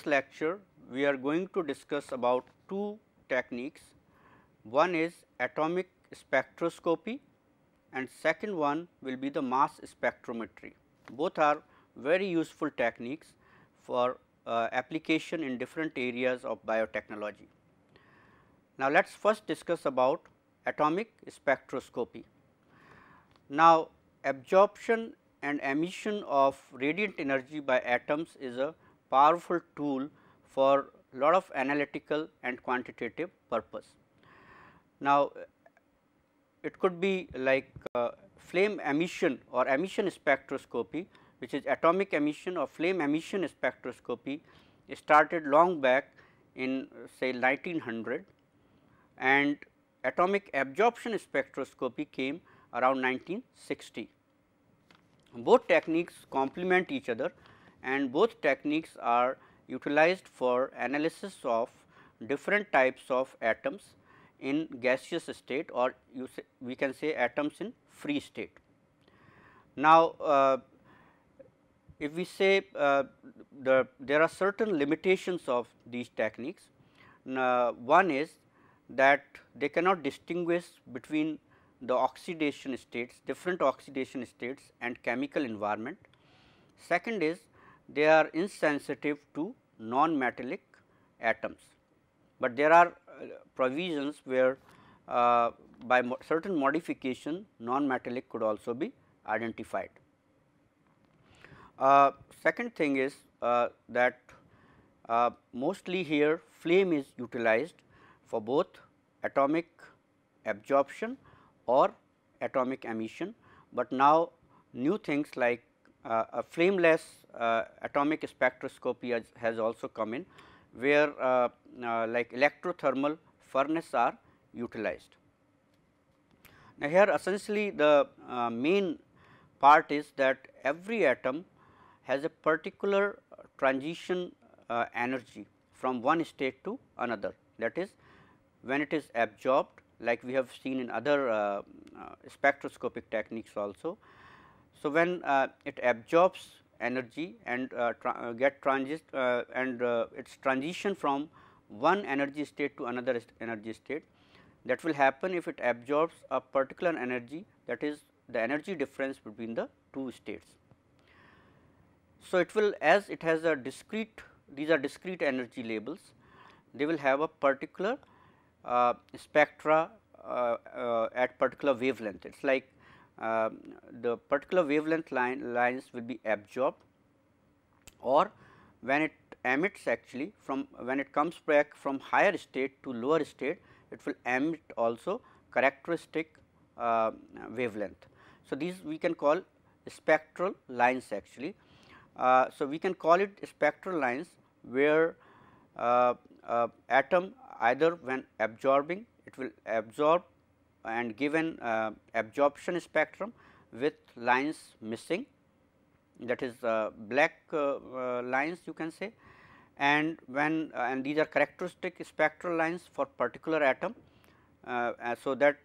lecture we are going to discuss about two techniques. One is atomic spectroscopy and second one will be the mass spectrometry. Both are very useful techniques for application in different areas of biotechnology. Now, let us first discuss about atomic spectroscopy. Now, absorption and emission of radiant energy by atoms is a powerful tool for lot of analytical and quantitative purpose. Now, it could be like flame emission or emission spectroscopy, which is atomic emission or flame emission spectroscopy started long back in say 1900, and atomic absorption spectroscopy came around 1960. Both techniques complement each other and both techniques are utilized for analysis of different types of atoms in gaseous state, or we can say atoms in free state. Now, if we say there are certain limitations of these techniques. One is that they cannot distinguish between the oxidation states, different oxidation states and chemical environment. Second is they are insensitive to non-metallic atoms, but there are provisions where by certain modification non-metallic could also be identified. Second thing is that mostly here flame is utilized for both atomic absorption or atomic emission, but now new things like a flameless atomic spectroscopy has also come in, where like electrothermal furnace are utilized. Now, here essentially the main part is that every atom has a particular transition energy from one state to another, that is when it is absorbed, like we have seen in other spectroscopic techniques also. So, when it absorbs energy and its transition from one energy state to another energy state, that will happen if it absorbs a particular energy, that is the energy difference between the two states. So, it will, as it has a discrete, these are discrete energy labels, they will have a particular spectra at particular wavelength. It is like the particular wavelength lines will be absorbed, or when it emits actually from when it comes back from higher state to lower state, it will emit also characteristic wavelength. So, these we can call spectral lines actually. So, we can call it spectral lines where atom either when absorbing, it will absorb and give an absorption spectrum with lines missing, that is black lines you can say, and when and these are characteristic spectral lines for particular atom. So, that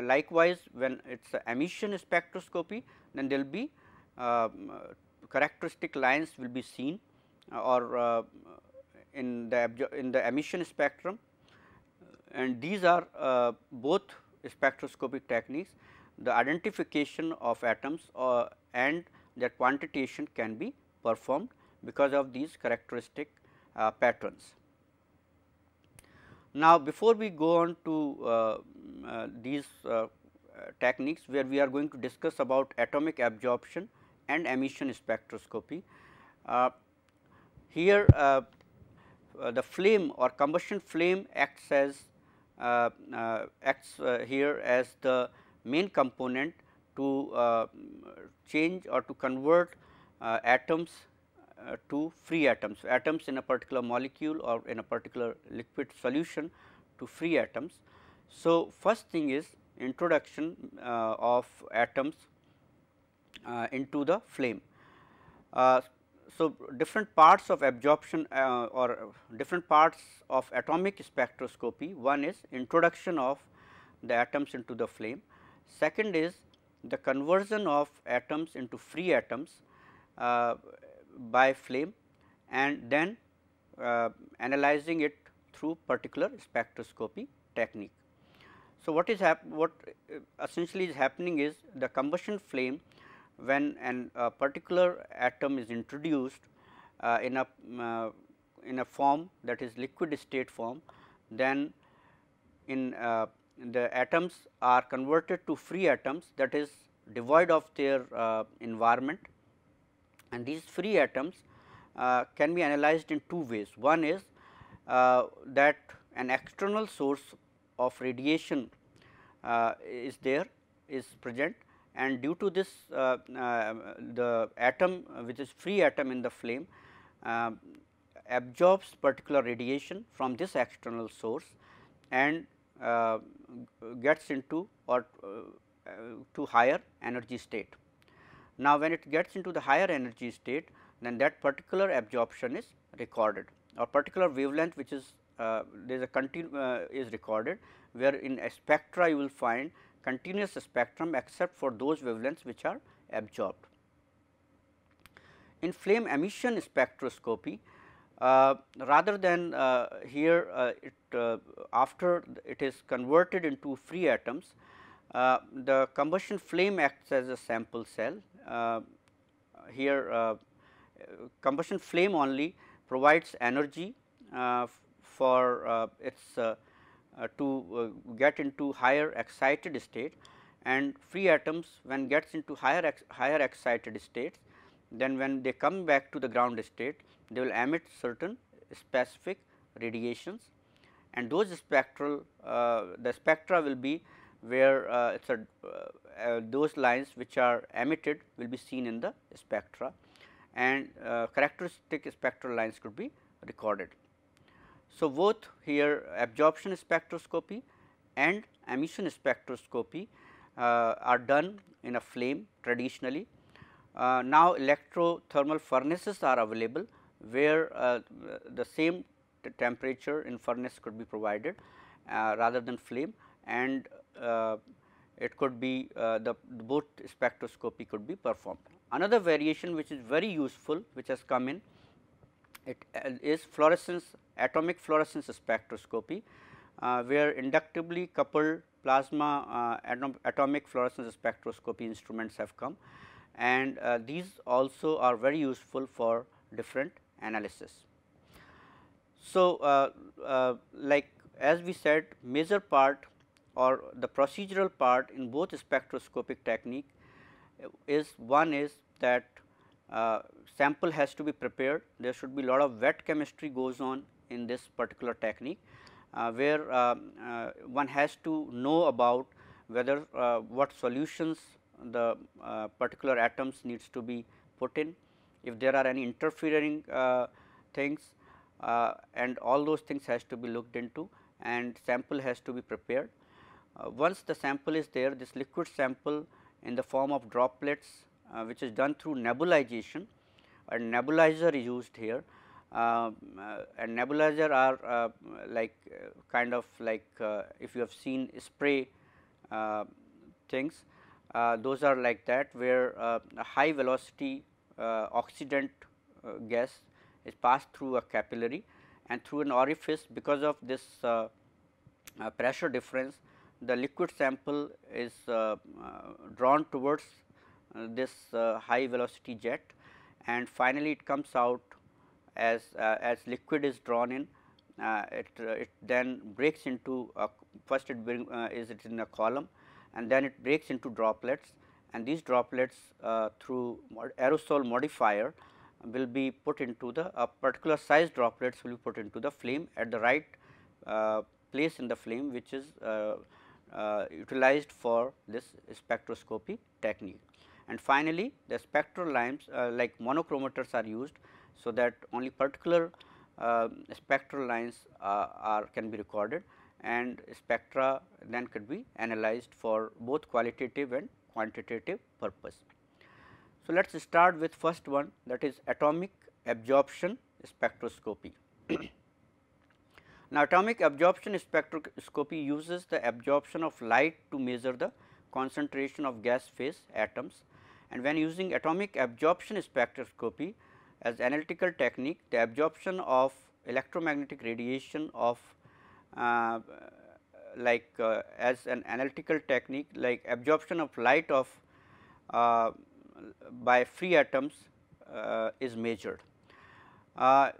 likewise when it is emission spectroscopy, then there will be characteristic lines will be seen or in the emission spectrum, and these are both spectroscopic techniques. The identification of atoms and their quantitation can be performed because of these characteristic patterns. Now, before we go on to these techniques where we are going to discuss about atomic absorption and emission spectroscopy, here the flame or combustion flame acts as here as the main component to change or to convert atoms to free atoms, atoms in a particular molecule or in a particular liquid solution to free atoms. So, first thing is introduction of atoms into the flame. So, different parts of absorption or different parts of atomic spectroscopy. One is introduction of the atoms into the flame. Second is the conversion of atoms into free atoms by flame, and then analyzing it through particular spectroscopy technique. So, what essentially is happening is the combustion flame, when a particular atom is introduced in a form that is liquid state form, then the atoms are converted to free atoms, that is devoid of their environment, and these free atoms can be analyzed in two ways. One is that an external source of radiation is present, and due to this the atom which is free atom in the flame absorbs particular radiation from this external source and gets into or to higher energy state. Now, when it gets into the higher energy state, then that particular absorption is recorded, or particular wavelength which is there is a is recorded, where in a spectra you will find continuous spectrum except for those wavelengths which are absorbed. In flame emission spectroscopy, rather than here after it is converted into free atoms, the combustion flame acts as a sample cell. Here combustion flame only provides energy for its to get into higher excited state, and free atoms when gets into higher excited states, then when they come back to the ground state, they will emit certain specific radiations, and those spectral the spectra will be where those lines which are emitted will be seen in the spectra, and characteristic spectral lines could be recorded. So, both here absorption spectroscopy and emission spectroscopy are done in a flame traditionally. Now, electrothermal furnaces are available, where the same temperature in furnace could be provided rather than flame, and it could be both spectroscopy could be performed. Another variation which is very useful, which has come in, it is atomic fluorescence spectroscopy, where inductively coupled plasma atomic fluorescence spectroscopy instruments have come, and these also are very useful for different analysis. So, like as we said, major part or the procedural part in both spectroscopic technique is, one is that sample has to be prepared. There should be lot of wet chemistry goes on in this particular technique, where one has to know about whether what solutions the particular atoms needs to be put in, if there are any interfering things, and all those things has to be looked into, and sample has to be prepared. Once the sample is there, this liquid sample in the form of droplets, which is done through nebulization, a nebulizer is used here, and nebulizer are kind of like if you have seen spray things, those are like that, where a high velocity oxidant gas is passed through a capillary, and through an orifice, because of this pressure difference, the liquid sample is drawn towards this high velocity jet, and finally it comes out as liquid is drawn in. It then breaks into first it is in a column, and then it breaks into droplets, and these droplets through aerosol modifier will be put into the particular size droplets will be put into the flame at the right place in the flame, which is utilized for this spectroscopy technique. And finally, the spectral lines like monochromators are used, so that only particular spectral lines can be recorded, and spectra then could be analyzed for both qualitative and quantitative purpose. So, let us start with first one, that is atomic absorption spectroscopy. Now, atomic absorption spectroscopy uses the absorption of light to measure the concentration of gas phase atoms, and when using atomic absorption spectroscopy as analytical technique, the absorption of electromagnetic radiation of as an analytical technique, like absorption of light of by free atoms is measured.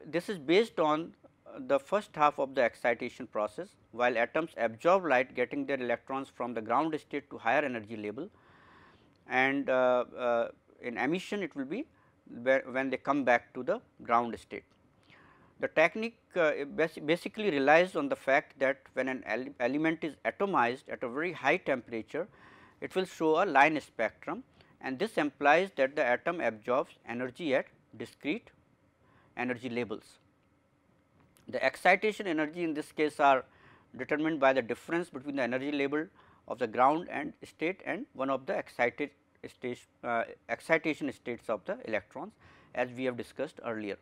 This is based on the first half of the excitation process, while atoms absorb light, getting their electrons from the ground state to higher energy level, and in emission it will be when they come back to the ground state. The technique basically relies on the fact that when an element is atomized at a very high temperature, it will show a line spectrum, and this implies that the atom absorbs energy at discrete energy levels. The excitation energy in this case are determined by the difference between the energy level of the ground and state and one of the excitation states of the electrons, as we have discussed earlier.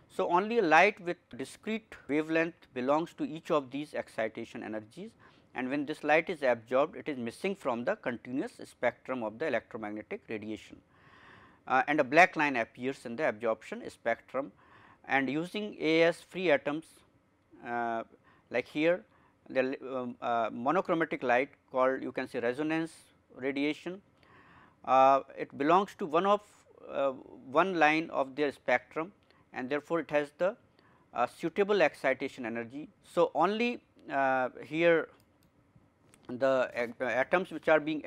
So, only a light with discrete wavelength belongs to each of these excitation energies, and when this light is absorbed, it is missing from the continuous spectrum of the electromagnetic radiation, and a black line appears in the absorption spectrum. And using as free atoms, like here the monochromatic light called, you can say, resonance radiation, it belongs to one line of their spectrum, and therefore, it has the suitable excitation energy. So, only here the atoms which are being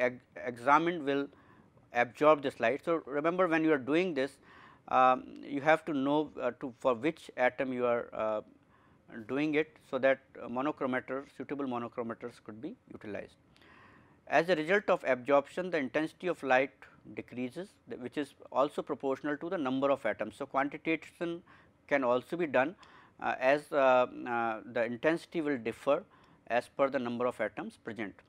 examined will absorb this light. So, remember, when you are doing this, you have to know for which atom you are doing it, so that suitable monochromators could be utilized. As a result of absorption, the intensity of light decreases, which is also proportional to the number of atoms. So, quantitation can also be done as the intensity will differ as per the number of atoms present.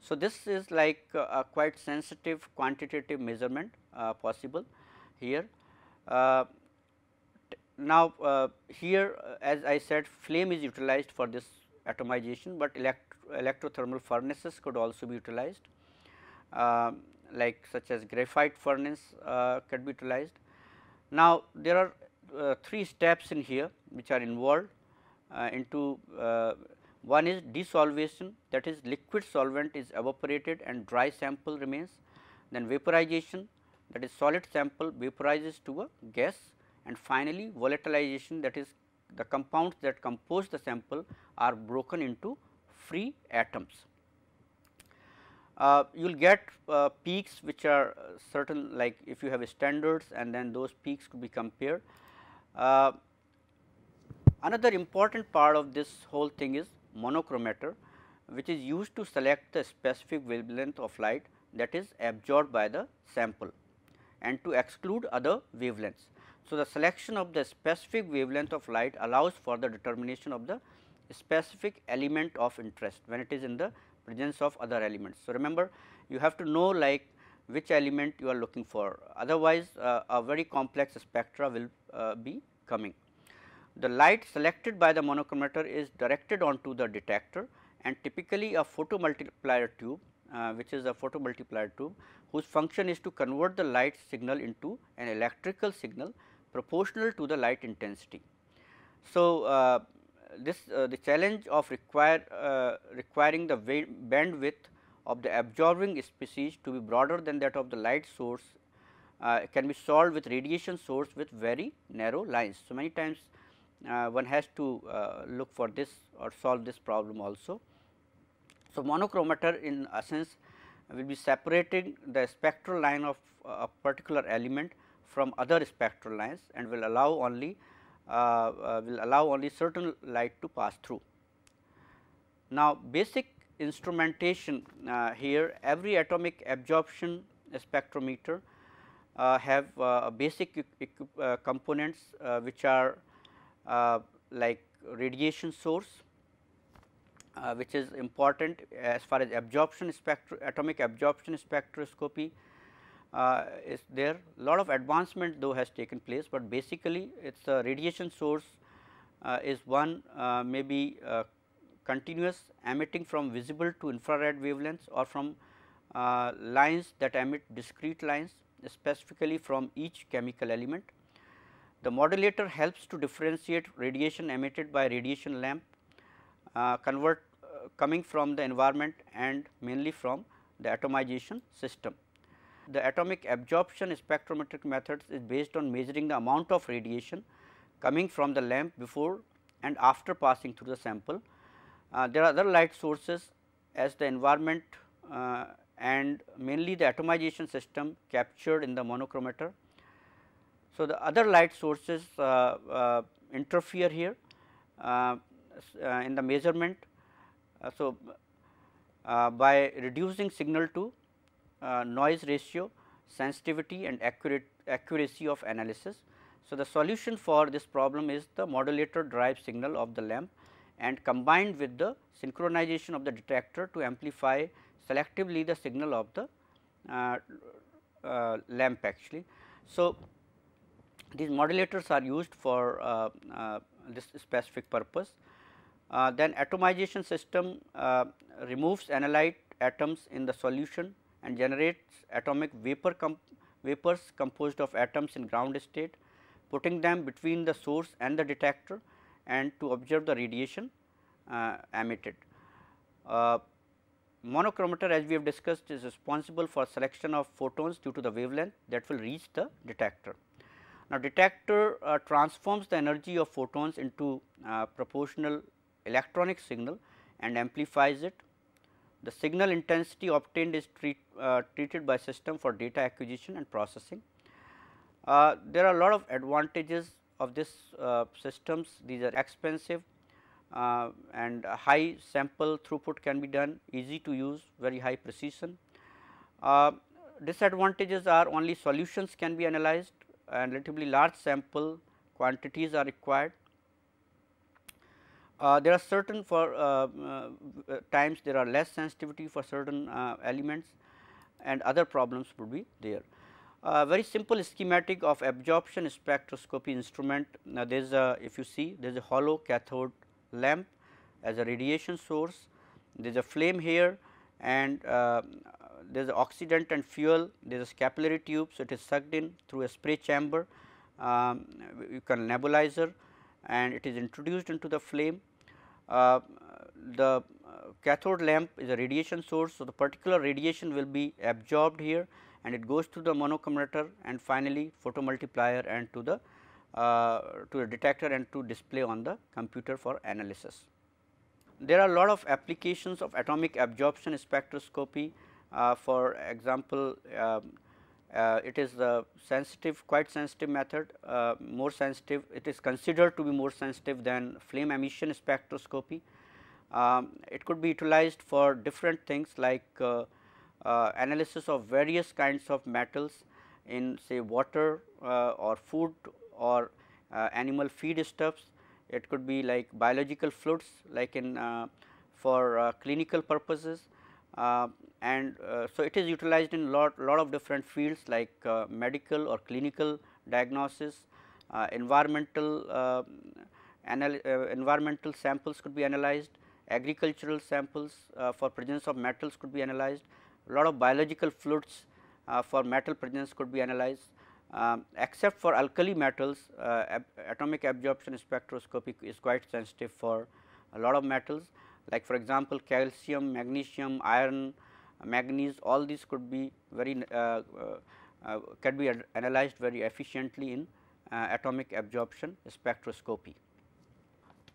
So, this is like a quite sensitive quantitative measurement possible here. Now, here as I said, flame is utilized for this atomization, but electrothermal furnaces could also be utilized, like such as graphite furnace could be utilized. Now, there are 3 steps in here which are involved into one is desolvation, that is liquid solvent is evaporated and dry sample remains. Then vaporization, that is solid sample vaporizes to a gas, and finally volatilization, that is the compounds that compose the sample are broken into free atoms. You will get peaks which are certain, like if you have standards and then those peaks could be compared. Another important part of this whole thing is monochromator, which is used to select the specific wavelength of light that is absorbed by the sample and to exclude other wavelengths. So, the selection of the specific wavelength of light allows for the determination of the specific element of interest when it is in the presence of other elements. So, remember, you have to know like which element you are looking for, otherwise a very complex spectra will be coming. The light selected by the monochromator is directed onto the detector, and typically a photomultiplier tube, which is a photomultiplier tube whose function is to convert the light signal into an electrical signal proportional to the light intensity. So, the challenge of requiring the bandwidth of the absorbing species to be broader than that of the light source can be solved with radiation source with very narrow lines. So, many times one has to look for this or solve this problem also. So, monochromator in essence will be separating the spectral line of a particular element from other spectral lines and will allow only certain light to pass through. Now, basic instrumentation here, every atomic absorption spectrometer have basic components which are like radiation source, which is important as far as atomic absorption spectroscopy is there. A lot of advancement though has taken place, but basically it is a radiation source is one maybe continuous emitting from visible to infrared wavelengths or from lines that emit discrete lines specifically from each chemical element. The modulator helps to differentiate radiation emitted by radiation lamp coming from the environment and mainly from the atomization system. The atomic absorption spectrometric methods is based on measuring the amount of radiation coming from the lamp before and after passing through the sample. There are other light sources as the environment and mainly the atomization system captured in the monochromator. So, the other light sources interfere here in the measurement. By reducing signal to noise ratio, sensitivity and accuracy of analysis. So, the solution for this problem is the modulator derived signal of the lamp and combined with the synchronization of the detector to amplify selectively the signal of the lamp actually. So, these modulators are used for this specific purpose. Then atomization system removes analyte atoms in the solution and generates atomic vapors composed of atoms in ground state, putting them between the source and the detector and to observe the radiation emitted. Monochromator, as we have discussed, is responsible for selection of photons due to the wavelength that will reach the detector. Now, detector transforms the energy of photons into proportional electronic signal and amplifies it. The signal intensity obtained is treated by system for data acquisition and processing. There are a lot of advantages of this systems. These are expensive and high sample throughput can be done, easy to use, very high precision. Disadvantages are only solutions can be analyzed and relatively large sample quantities are required. There are certain for times there are less sensitivity for certain elements and other problems would be there. Very simple schematic of absorption spectroscopy instrument. Now, there is a, if you see, there is a hollow cathode lamp as a radiation source, there is a flame here and there is a oxidant and fuel, there is a capillary tube. So, it is sucked in through a spray chamber, you can nebulizer and it is introduced into the flame. The cathode lamp is a radiation source. So, the particular radiation will be absorbed here and it goes to the monochromator and finally, photomultiplier and to the detector and to display on the computer for analysis. There are a lot of applications of atomic absorption spectroscopy. For example, it is the sensitive, quite sensitive method, more sensitive, it is considered to be more sensitive than flame emission spectroscopy. It could be utilized for different things like analysis of various kinds of metals in say water or food or animal feed stuffs. It could be like biological fluids like in for clinical purposes. So, it is utilized in lot of different fields like medical or clinical diagnosis, environmental samples could be analyzed, agricultural samples for presence of metals could be analyzed, a lot of biological fluids for metal presence could be analyzed. Except for alkali metals, atomic absorption spectroscopy is quite sensitive for a lot of metals like for example, calcium, magnesium, iron, manganese, all these could be very can be analyzed very efficiently in atomic absorption spectroscopy.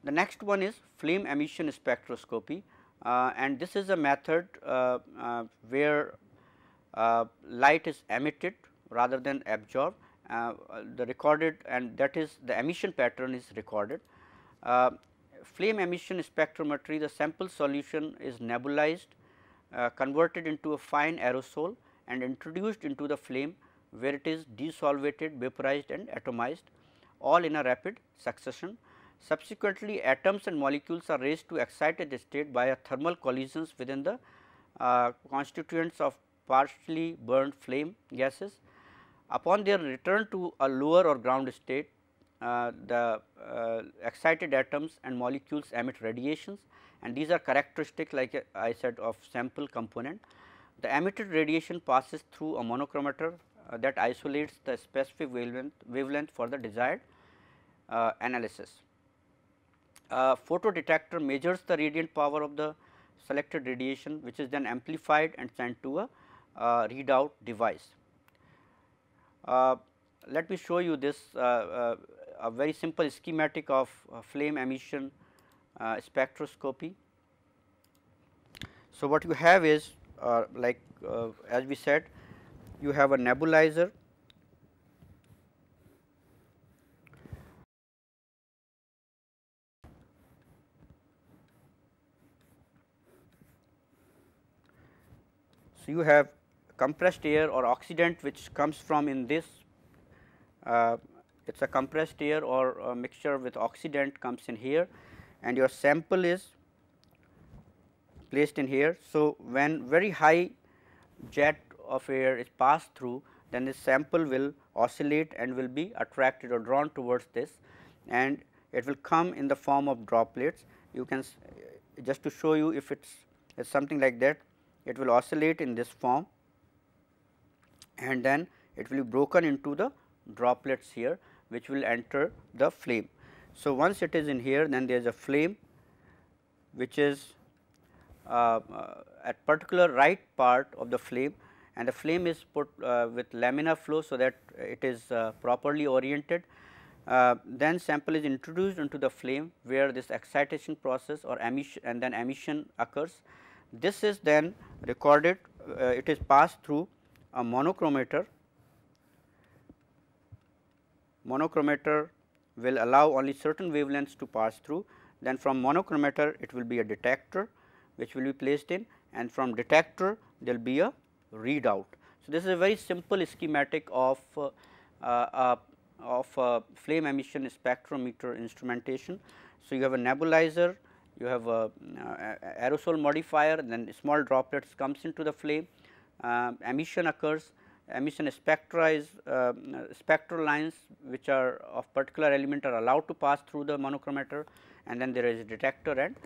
The next one is flame emission spectroscopy and this is a method where light is emitted rather than absorbed, the recorded and that is the emission pattern is recorded. Flame emission spectrometry, the sample solution is nebulized, converted into a fine aerosol and introduced into the flame where it is desolvated, vaporized and atomized all in a rapid succession. Subsequently, atoms and molecules are raised to excited state by a thermal collisions within the constituents of partially burned flame gases. Upon their return to a lower or ground state, the excited atoms and molecules emit radiations and these are characteristic like I said of sample component. The emitted radiation passes through a monochromator that isolates the specific wavelength for the desired analysis. Photo detector measures the radiant power of the selected radiation, which is then amplified and sent to a readout device. Let me show you this a very simple schematic of flame emission spectroscopy. So, what you have is as we said, you have a nebulizer. So, you have compressed air or oxidant which comes from in this, it is a compressed air or a mixture with oxidant comes in here, and your sample is placed in here. So, when very high jet of air is passed through, then this sample will oscillate and will be attracted or drawn towards this, and it will come in the form of droplets. You can just to show you, if it's something like that, it will oscillate in this form, and then it will be broken into the droplets here, which will enter the flame. So, once it is in here, then there is a flame which is at particular right part of the flame, and the flame is put with laminar flow, so that it is properly oriented. Then sample is introduced into the flame, where this excitation process or emission and then emission occurs. This is then recorded, it is passed through a monochromator. Monochromator will allow only certain wavelengths to pass through. Then from monochromator it will be a detector which will be placed in, and from detector there will be a readout. So, this is a very simple schematic of flame emission spectrometer instrumentation. So, you have a nebulizer, you have a aerosol modifier, then small droplets comes into the flame, emission occurs, emission spectra is spectral lines which are of particular element are allowed to pass through the monochromator, and then there is a detector, and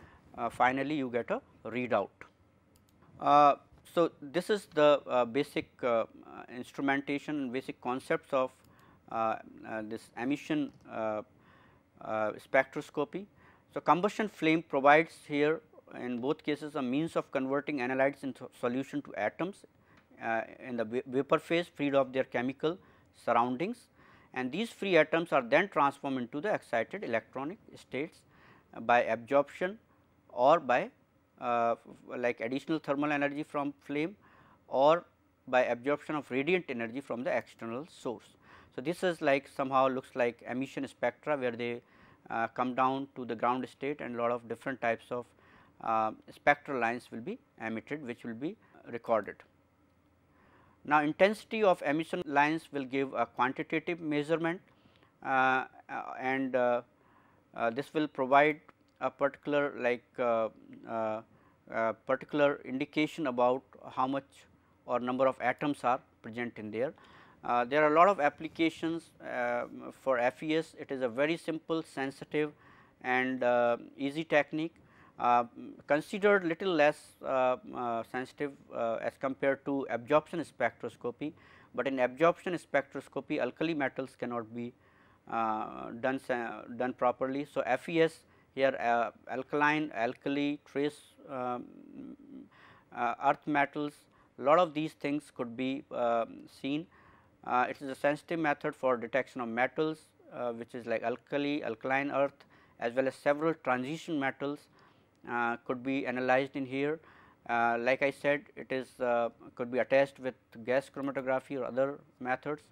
finally, you get a readout. So, this is the basic instrumentation, basic concepts of this emission spectroscopy. So, combustion flame provides here in both cases a means of converting analytes into solution to atoms in the vapor phase, freed of their chemical surroundings, and these free atoms are then transformed into the excited electronic states by absorption or by like additional thermal energy from flame, or by absorption of radiant energy from the external source. So, this is like somehow looks like emission spectra, where they come down to the ground state, and lot of different types of spectral lines will be emitted, which will be recorded. Now, intensity of emission lines will give a quantitative measurement, and this will provide a particular particular indication about how much or number of atoms are present in there. There are a lot of applications for FES. It is a very simple, sensitive and easy technique, considered little less sensitive as compared to absorption spectroscopy, but in absorption spectroscopy alkali metals cannot be done properly. So, FES here alkaline, alkali, trace earth metals, lot of these things could be seen. It is a sensitive method for detection of metals, which is like alkali, alkaline earth, as well as several transition metals could be analyzed in here. Like I said, it is could be attached with gas chromatography or other methods.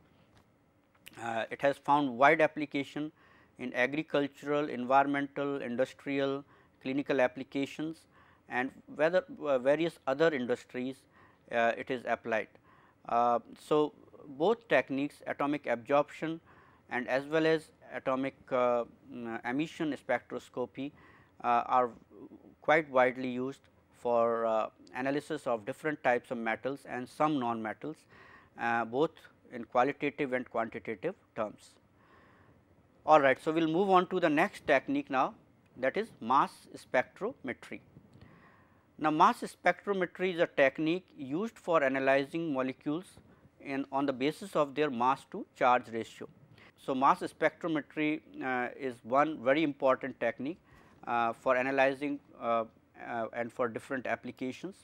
It has found wide application in agricultural, environmental, industrial, clinical applications, and whether various other industries it is applied. So, both techniques, atomic absorption and as well as atomic emission spectroscopy are quite widely used for analysis of different types of metals and some non-metals, both in qualitative and quantitative terms. All right. So, we will move on to the next technique now, that is mass spectrometry. Now, mass spectrometry is a technique used for analyzing molecules on the basis of their mass to charge ratio. So, mass spectrometry is one very important technique for analyzing and for different applications.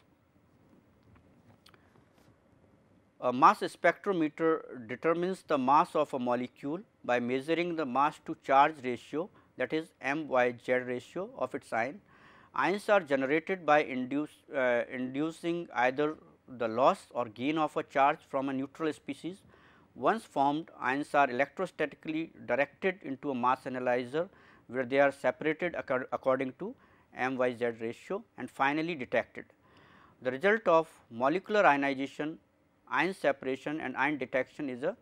A mass spectrometer determines the mass of a molecule by measuring the mass to charge ratio, that is M/Z ratio of its ion. Ions are generated by inducing either the loss or gain of a charge from a neutral species. Once formed, ions are electrostatically directed into a mass analyzer, where they are separated according to M/Z ratio and finally detected. The result of molecular ionization, ion separation and ion detection is a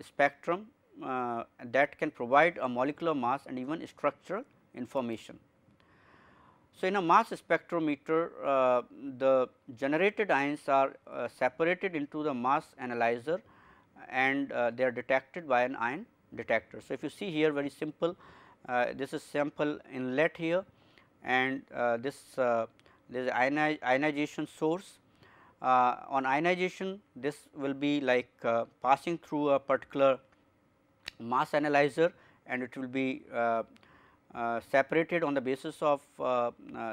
spectrum that can provide a molecular mass and even structural information. So, in a mass spectrometer, the generated ions are separated into the mass analyzer and they are detected by an ion detector. So, if you see here, very simple, this is sample inlet here, and this there is ionization source. On ionization, this will be like passing through a particular mass analyzer, and it will be separated on the basis of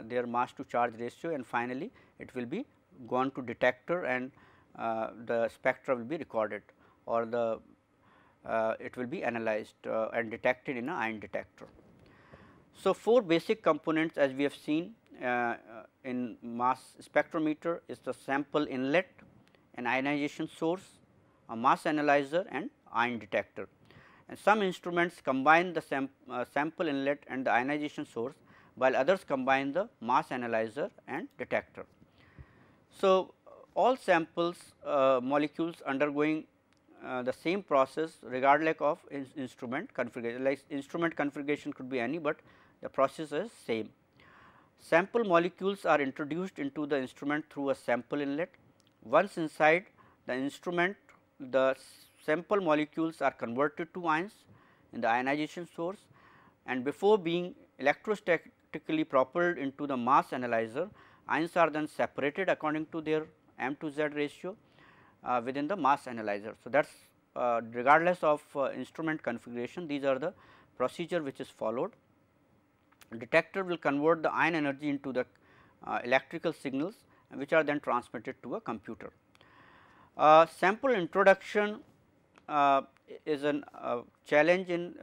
their mass to charge ratio, and finally, it will be gone to detector, and the spectra will be recorded, or the it will be analyzed and detected in a ion detector. So, 4 basic components, as we have seen in mass spectrometer, is the sample inlet, an ionization source, a mass analyzer and ion detector. And some instruments combine the sample inlet and the ionization source, while others combine the mass analyzer and detector. So, all samples molecules undergoing the same process regardless of instrument configuration, like instrument configuration could be any, but the process is same. Sample molecules are introduced into the instrument through a sample inlet. Once inside the instrument, the sample molecules are converted to ions in the ionization source, and before being electrostatically propelled into the mass analyzer, ions are then separated according to their M to Z ratio within the mass analyzer. So, that is regardless of instrument configuration, these are the procedure which is followed. Detector will convert the ion energy into the electrical signals, which are then transmitted to a computer. Sample introduction is a challenge in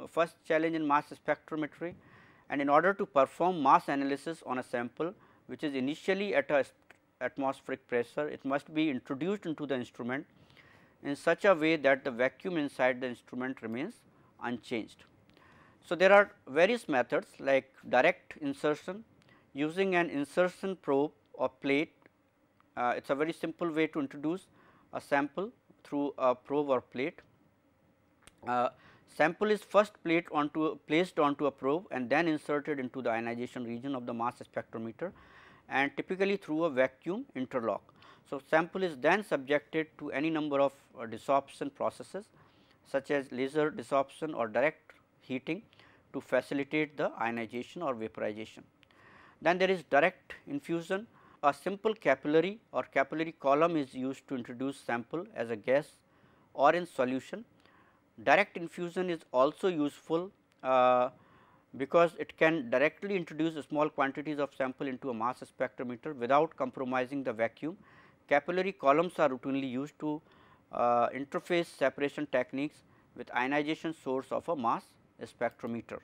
first challenge in mass spectrometry, and in order to perform mass analysis on a sample which is initially at a atmospheric pressure, it must be introduced into the instrument in such a way that the vacuum inside the instrument remains unchanged. So, there are various methods like direct insertion using an insertion probe or plate. It is a very simple way to introduce a sample through a probe or plate. Sample is first placed onto a probe and then inserted into the ionization region of the mass spectrometer, and typically through a vacuum interlock. So, sample is then subjected to any number of desorption processes such as laser desorption or direct heating to facilitate the ionization or vaporization. Then there is direct infusion. A simple capillary or capillary column is used to introduce sample as a gas or in solution. Direct infusion is also useful because it can directly introduce small quantities of sample into a mass spectrometer without compromising the vacuum. Capillary columns are routinely used to interface separation techniques with ionization source of a mass spectrometer.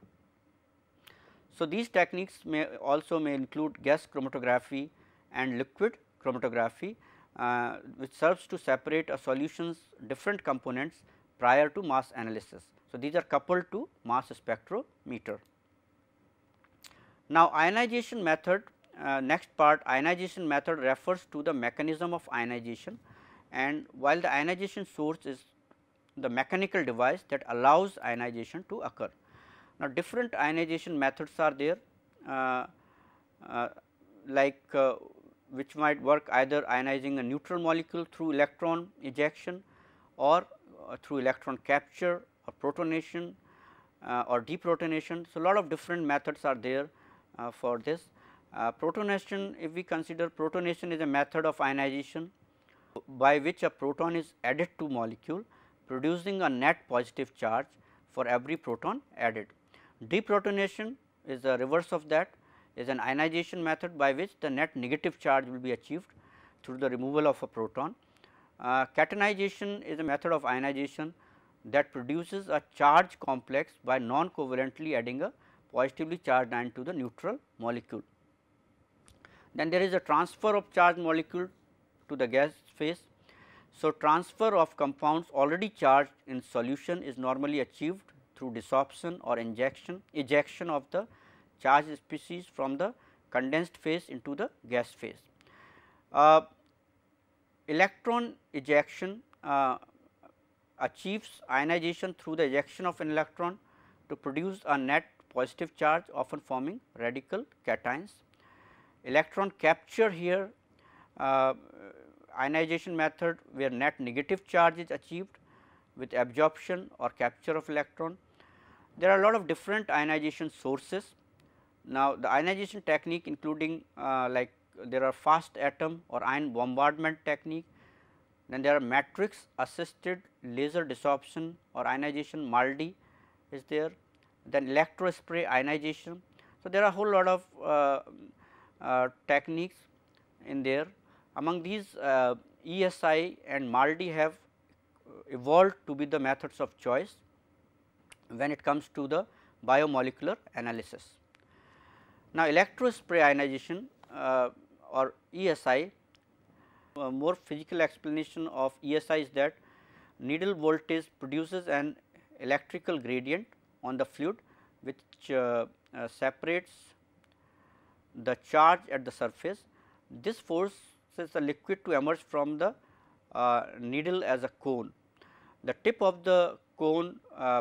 So, these techniques may include gas chromatography and liquid chromatography, which serves to separate a solution's different components prior to mass analysis. So, these are coupled to mass spectrometer. Now, ionization method, next part, ionization method refers to the mechanism of ionization, and while the ionization source is the mechanical device that allows ionization to occur. Now, different ionization methods are there which might work either ionizing a neutral molecule through electron ejection or through electron capture or protonation or deprotonation. So, a lot of different methods are there for this. Protonation, if we consider, protonation is a method of ionization by which a proton is added to molecule. producing a net positive charge for every proton added. Deprotonation is the reverse of that, is an ionization method by which the net negative charge will be achieved through the removal of a proton. Cationization is a method of ionization that produces a charge complex by non-covalently adding a positively charged ion to the neutral molecule. Then there is a transfer of charged molecule to the gas phase. So, transfer of compounds already charged in solution is normally achieved through desorption or ejection of the charged species from the condensed phase into the gas phase. Electron ejection achieves ionization through the ejection of an electron to produce a net positive charge, often forming radical cations. Electron capture here, ionization method where net negative charge is achieved with absorption or capture of electron. There are a lot of different ionization sources. Now, the ionization technique including like there are fast atom or ion bombardment technique, then there are matrix assisted laser desorption or ionization, MALDI is there, then electrospray ionization. So, there are a whole lot of techniques in there. Among these ESI and MALDI have evolved to be the methods of choice when it comes to the biomolecular analysis. Now, electrospray ionization or ESI, more physical explanation of ESI is that needle voltage produces an electrical gradient on the fluid which separates the charge at the surface. This forces the liquid to emerge from the needle as a cone. The tip of the cone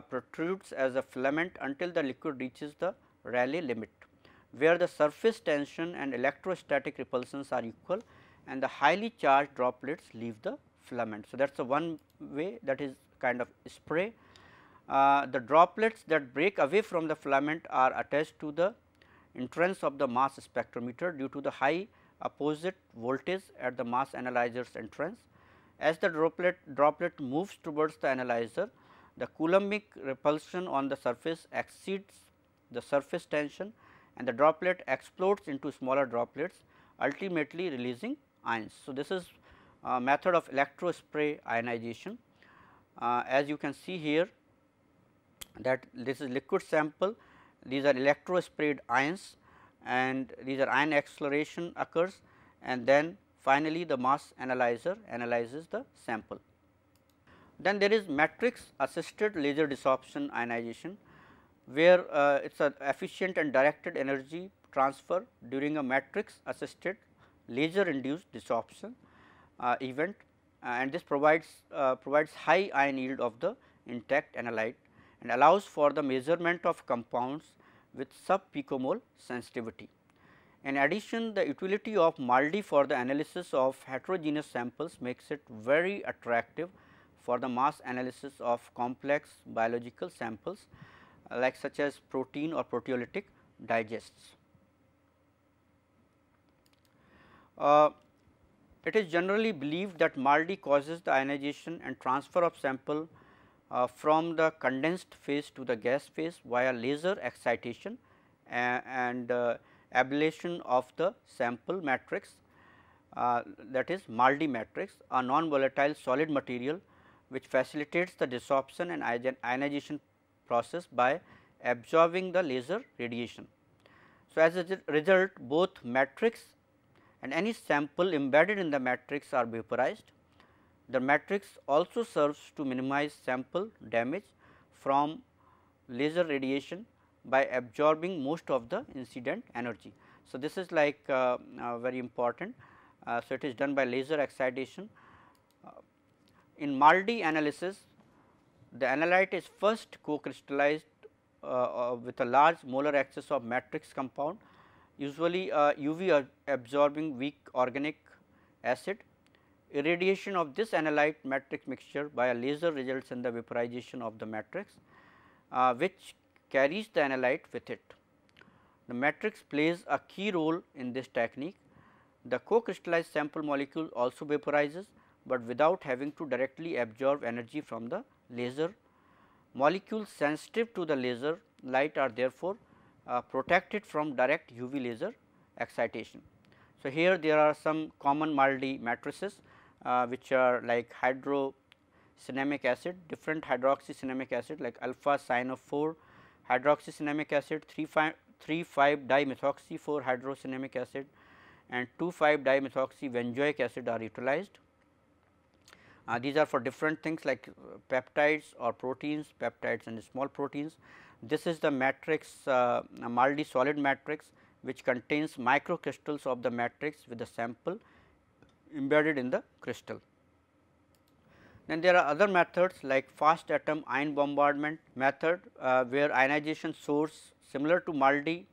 protrudes as a filament until the liquid reaches the Rayleigh limit, where the surface tension and electrostatic repulsions are equal and the highly charged droplets leave the filament. So, that is the one way, that is kind of spray. The droplets that break away from the filament are attached to the entrance of the mass spectrometer due to the high opposite voltage at the mass analyzer's entrance. As the droplet moves towards the analyzer, the coulombic repulsion on the surface exceeds the surface tension and the droplet explodes into smaller droplets, ultimately releasing ions. So, this is a method of electrospray ionization. As you can see here, that this is liquid sample, these are electrosprayed ions and these are ion acceleration occurs, and then finally, the mass analyzer analyzes the sample. Then there is matrix assisted laser desorption ionization, where it is a efficient and directed energy transfer during a matrix assisted laser induced desorption event, and this provides high ion yield of the intact analyte and allows for the measurement of compounds with sub picomole sensitivity. In addition, the utility of MALDI for the analysis of heterogeneous samples makes it very attractive for the mass analysis of complex biological samples like such as protein or proteolytic digests. It is generally believed that MALDI causes the ionization and transfer of sample from the condensed phase to the gas phase via laser excitation and ablation of the sample matrix, that is MALDI matrix, a non-volatile solid material which facilitates the desorption and ionization process by absorbing the laser radiation. So, as a result, both matrix and any sample embedded in the matrix are vaporized. The matrix also serves to minimize sample damage from laser radiation by absorbing most of the incident energy. So, this is like very important. So, it is done by laser excitation. In MALDI analysis, the analyte is first co-crystallized with a large molar excess of matrix compound, usually UV absorbing weak organic acid. Irradiation of this analyte matrix mixture by a laser results in the vaporization of the matrix, which carries the analyte with it. The matrix plays a key role in this technique. The co-crystallized sample molecule also vaporizes, but without having to directly absorb energy from the laser. Molecules sensitive to the laser light are therefore protected from direct UV laser excitation. So, here there are some common MALDI matrices which are like hydrocinamic acid, different hydroxycinamic acid like alpha cyano4 hydroxycinamic acid, 3,5-dimethoxy 4 hydrocinamic acid and 2,5-dimethoxy benzoic acid are utilized. These are for different things like peptides or proteins, peptides and small proteins. This is the matrix MALDI solid matrix which contains microcrystals of the matrix with the sample embedded in the crystal. Then there are other methods like fast atom ion bombardment method where ionization source similar to MALDI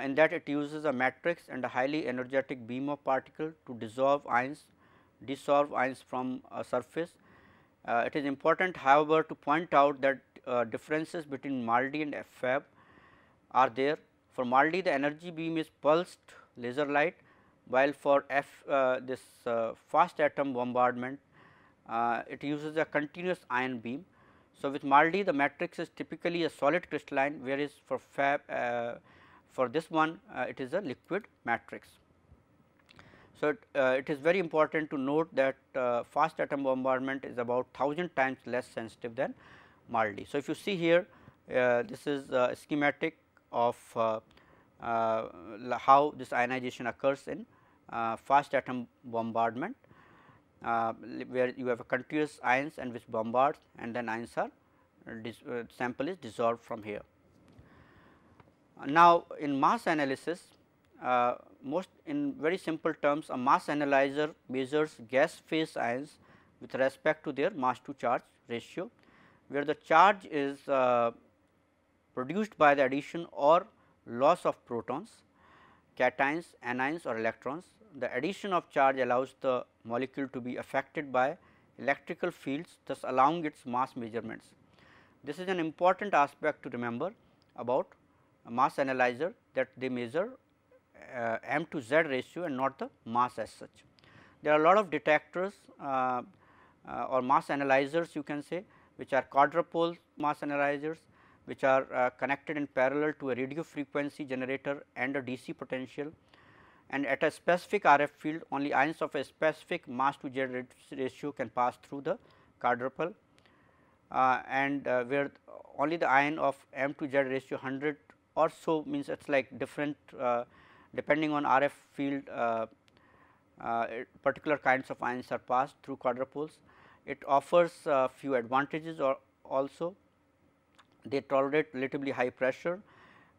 in that it uses a matrix and a highly energetic beam of particle to dissolve ions from a surface. It is important however to point out that differences between MALDI and FAB are there. For MALDI the energy beam is pulsed laser light, while for this fast atom bombardment it uses a continuous ion beam. So, with MALDI the matrix is typically a solid crystalline, whereas for FAB for this one it is a liquid matrix. So, it is very important to note that fast atom bombardment is about 1000 times less sensitive than MALDI. So, if you see here this is a schematic of how this ionization occurs in fast atom bombardment, where you have a continuous ions and which bombards and then ions are sample is dissolved from here. Now, in mass analysis, most in very simple terms, a mass analyzer measures gas phase ions with respect to their mass to charge ratio, where the charge is produced by the addition or loss of protons, cations, anions or electrons. The addition of charge allows the molecule to be affected by electrical fields, thus allowing its mass measurements. This is an important aspect to remember about a mass analyzer, that they measure m to z ratio and not the mass as such. There are a lot of detectors or mass analyzers you can say, which are quadrupole mass analyzers, which are connected in parallel to a radio frequency generator and a DC potential, and at a specific RF field only ions of a specific mass to Z ratio can pass through the quadrupole, and where only the ion of m to Z ratio 100 or so, means it is like different depending on RF field particular kinds of ions are passed through quadrupoles. It offers few advantages or also they tolerate relatively high pressure.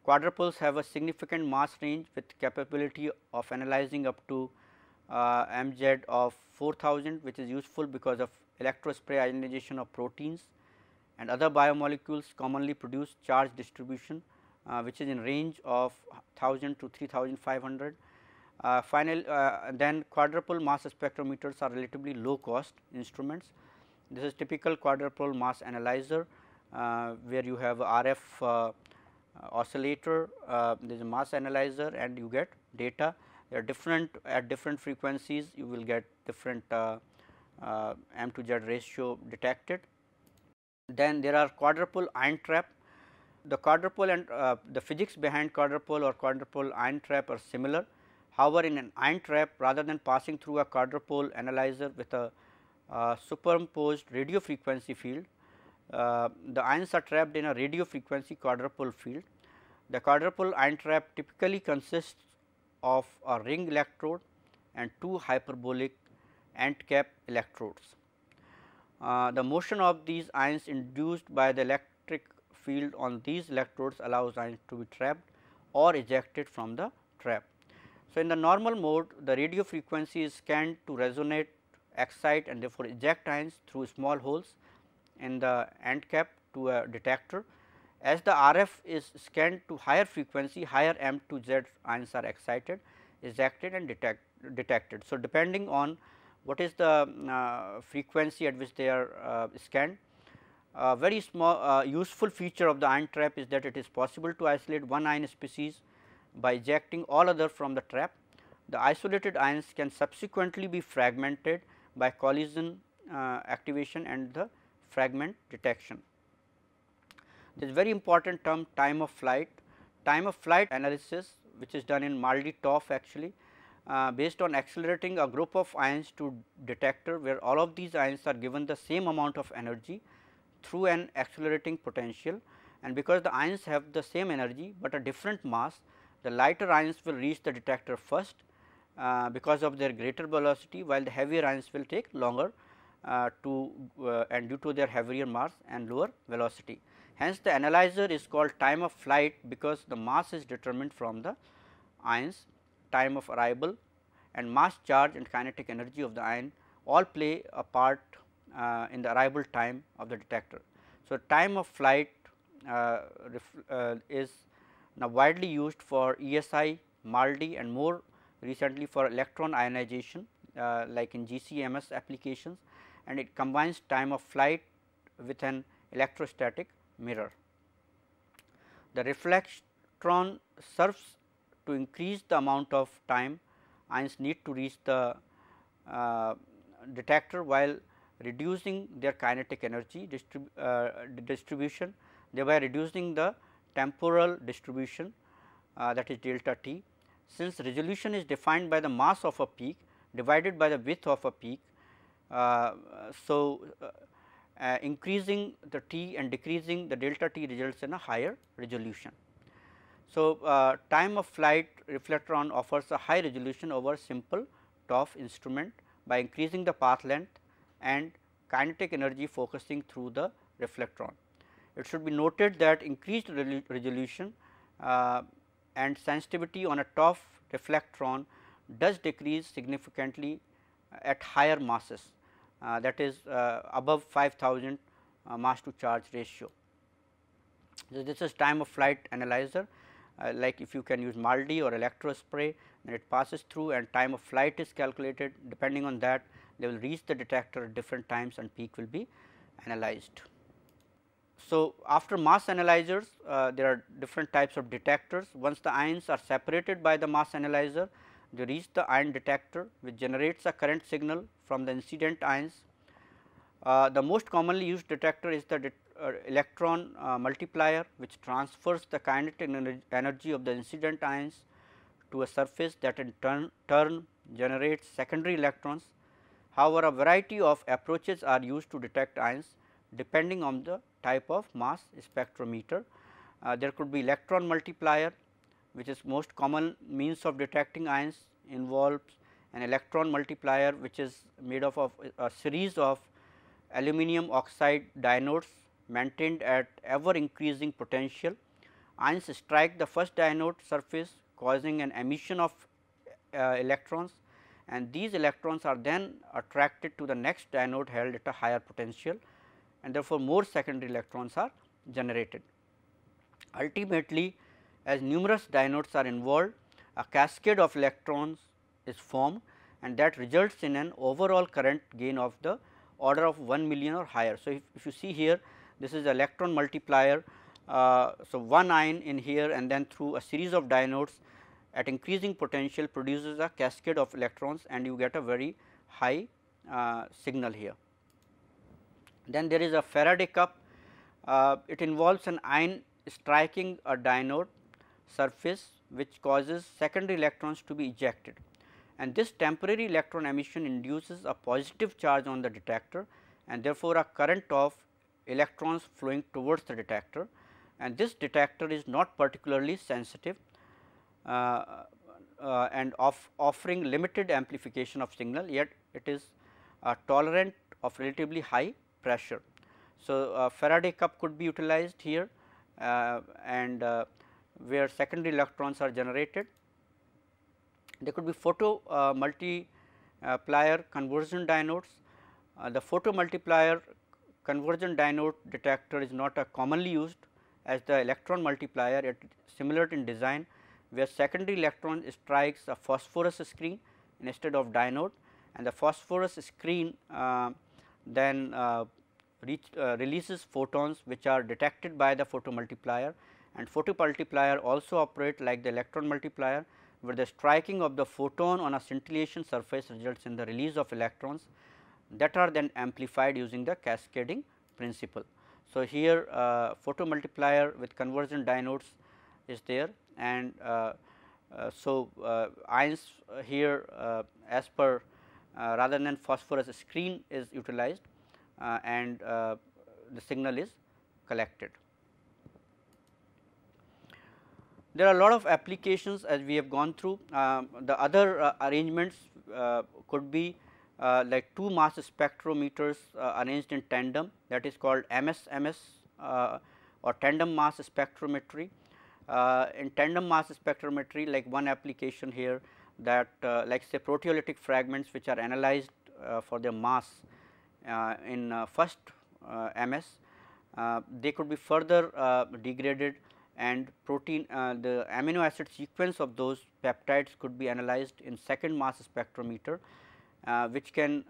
Quadrupoles have a significant mass range with capability of analyzing up to mz of 4000, which is useful because of electrospray ionization of proteins and other biomolecules commonly produce charge distribution which is in range of 1000 to 3500. Then quadrupole mass spectrometers are relatively low cost instruments. This is typical quadrupole mass analyzer where you have RF oscillator, there is a mass analyzer and you get data. They are different at different frequencies, you will get different m to z ratio detected. Then there are quadrupole ion trap. The quadrupole and the physics behind quadrupole or quadrupole ion trap are similar. However, in an ion trap, rather than passing through a quadrupole analyzer with a superimposed radio frequency field, the ions are trapped in a radio frequency quadrupole field. The quadrupole ion trap typically consists of a ring electrode and two hyperbolic end cap electrodes. The motion of these ions induced by the electric field on these electrodes allows ions to be trapped or ejected from the trap. So, in the normal mode, the radio frequency is scanned to resonate, excite and therefore eject ions through small holes in the end cap to a detector. As the RF is scanned to higher frequency, higher m to z ions are excited, ejected and detected. So, depending on what is the frequency at which they are scanned, a very small useful feature of the ion trap is that it is possible to isolate one ion species by ejecting all other from the trap. The isolated ions can subsequently be fragmented by collision activation and the fragment detection. There is very important term time of flight. Time of flight analysis, which is done in Mardy-Toff actually, based on accelerating a group of ions to detector where all of these ions are given the same amount of energy through an accelerating potential, and because the ions have the same energy, but a different mass, the lighter ions will reach the detector first because of their greater velocity, while the heavier ions will take longer and due to their heavier mass and lower velocity. Hence, the analyzer is called time of flight because the mass is determined from the ions, time of arrival, and mass, charge and kinetic energy of the ion all play a part in the arrival time of the detector. So, time of flight is now widely used for ESI, Mardy and more recently for electron ionization like in GCMS applications, and it combines time of flight with an electrostatic mirror. The reflectron serves to increase the amount of time ions need to reach the detector while reducing their kinetic energy distribution, thereby reducing the temporal distribution that is delta t. Since resolution is defined by the mass of a peak divided by the width of a peak, increasing the t and decreasing the delta t results in a higher resolution. So, time of flight reflectron offers a high resolution over simple TOF instrument by increasing the path length and kinetic energy focusing through the reflectron. It should be noted that increased resolution and sensitivity on a TOF reflectron does decrease significantly at higher masses, that is above 5000 mass to charge ratio. So, this is time of flight analyzer, like if you can use Mardy or electrospray, then it passes through and time of flight is calculated. Depending on that, they will reach the detector at different times and peak will be analyzed. So, after mass analyzers, there are different types of detectors. Once the ions are separated by the mass analyzer, they reach the ion detector, which generates a current signal from the incident ions. The most commonly used detector is the electron multiplier, which transfers the kinetic energy of the incident ions to a surface that in turn generates secondary electrons. However, a variety of approaches are used to detect ions depending on the type of mass spectrometer. There could be electron multiplier, which is most common means of detecting ions, involves an electron multiplier which is made up of a series of aluminum oxide diodes maintained at ever increasing potential. Ions strike the first diode surface, causing an emission of electrons, and these electrons are then attracted to the next diode held at a higher potential, and therefore, more secondary electrons are generated. Ultimately, as numerous diodes are involved, a cascade of electrons is formed, and that results in an overall current gain of the order of 1 million or higher. So, if you see here, this is electron multiplier. So, one ion in here and then through a series of diodes at increasing potential produces a cascade of electrons, and you get a very high signal here. Then there is a Faraday cup. It involves an ion striking a diode surface, which causes secondary electrons to be ejected, and this temporary electron emission induces a positive charge on the detector, and therefore, a current of electrons flowing towards the detector, and this detector is not particularly sensitive and offering limited amplification of signal, yet it is tolerant of relatively high pressure. So, Faraday cup could be utilized here and where secondary electrons are generated. There could be photo multiplier conversion diodes. The photo multiplier conversion diode detector is not commonly used as the electron multiplier. It is similar in design, where secondary electron strikes a phosphorus screen instead of diode, and the phosphorus screen then releases photons which are detected by the photo multiplier, and photo multiplier also operate like the electron multiplier, where the striking of the photon on a scintillation surface results in the release of electrons. that are then amplified using the cascading principle. So, here photomultiplier with conversion diodes is there, and ions here as per rather than phosphorus screen is utilized, and the signal is collected. There are a lot of applications as we have gone through. The other arrangements could be like two mass spectrometers arranged in tandem, that is called MS-MS or tandem mass spectrometry. In tandem mass spectrometry, like one application here, that like say proteolytic fragments which are analyzed for their mass in first MS, they could be further degraded, and protein the amino acid sequence of those peptides could be analyzed in second mass spectrometer, which can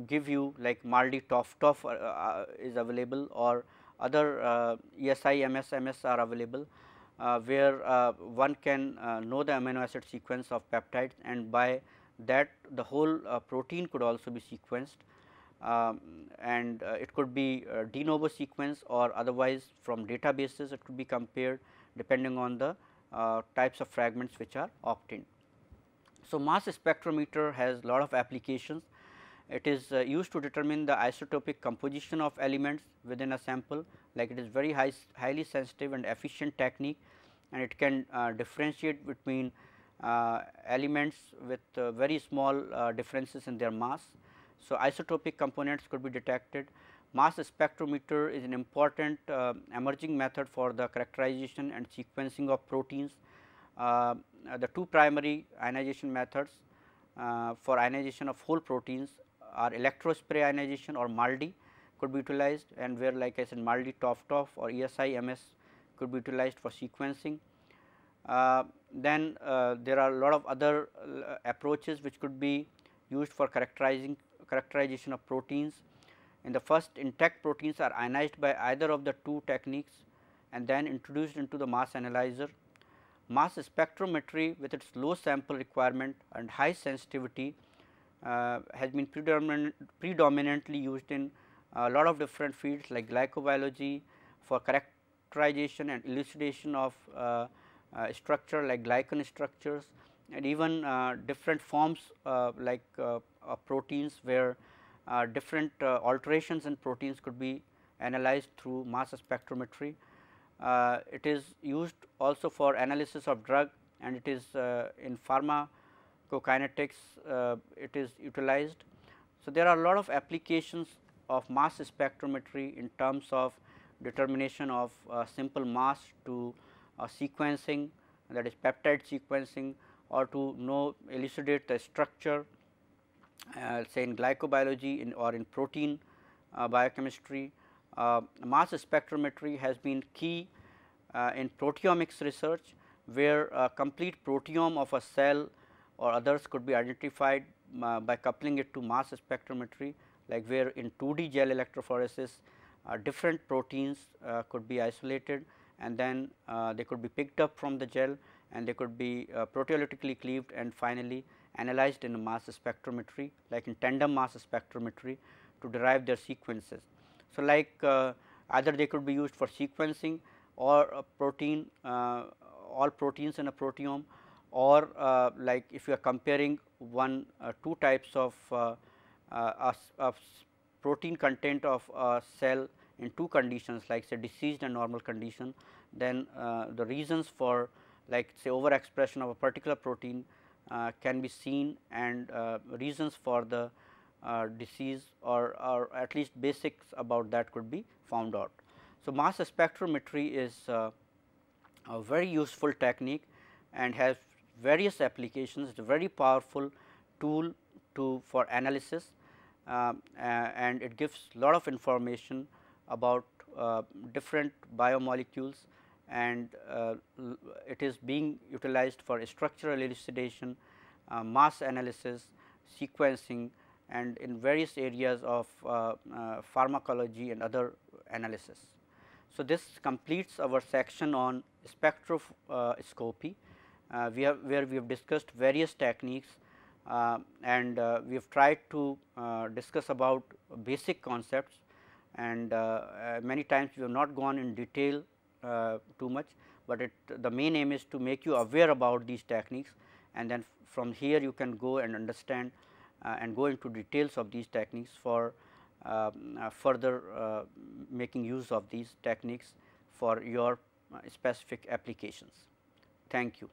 give you like MALDI-TOF is available, or other ESI, MS are available, where one can know the amino acid sequence of peptides, and by that the whole protein could also be sequenced, and it could be de novo sequence, or otherwise from databases it could be compared depending on the types of fragments which are obtained. So, mass spectrometer has lot of applications. It is used to determine the isotopic composition of elements within a sample, like it is very highly sensitive and efficient technique, and it can differentiate between elements with very small differences in their mass. So, isotopic components could be detected. Mass spectrometer is an important emerging method for the characterization and sequencing of proteins. The two primary ionization methods for ionization of whole proteins are electrospray ionization or MALDI could be utilized, and where like I said MALDI-TOF or ESI MS could be utilized for sequencing. Then there are a lot of other approaches which could be used for characterization of proteins. In the first, intact proteins are ionized by either of the two techniques and then introduced into the mass analyzer. Mass spectrometry with its low sample requirement and high sensitivity has been predominantly used in a lot of different fields like glycobiology for characterization and elucidation of structure like glycan structures, and even different forms like proteins, where different alterations in proteins could be analyzed through mass spectrometry. It is used also for analysis of drug, and it is in pharmacokinetics it is utilized. So, there are a lot of applications of mass spectrometry in terms of determination of simple mass to sequencing, that is peptide sequencing, or to elucidate the structure say in glycobiology or in protein biochemistry. Mass spectrometry has been key in proteomics research, where a complete proteome of a cell or others could be identified by coupling it to mass spectrometry, like where in 2D gel electrophoresis different proteins could be isolated, and then they could be picked up from the gel, and they could be proteolytically cleaved and finally analyzed in a mass spectrometry, like in tandem mass spectrometry, to derive their sequences. So, like either they could be used for sequencing or a protein all proteins in a proteome, or like if you are comparing two types of protein content of a cell in two conditions, like say diseased and normal condition, then the reasons for like say overexpression of a particular protein can be seen, and reasons for the disease or at least basics about that could be found out. So, mass spectrometry is a very useful technique and has various applications. It is a very powerful tool for analysis, and it gives lot of information about different biomolecules, and it is being utilized for structural elucidation, mass analysis, sequencing, and in various areas of pharmacology and other analysis. So, this completes our section on spectroscopy, where we have discussed various techniques and we have tried to discuss about basic concepts, and many times we have not gone in detail too much, but the main aim is to make you aware about these techniques, and then from here you can go and understand and go into details of these techniques for further making use of these techniques for your specific applications. Thank you.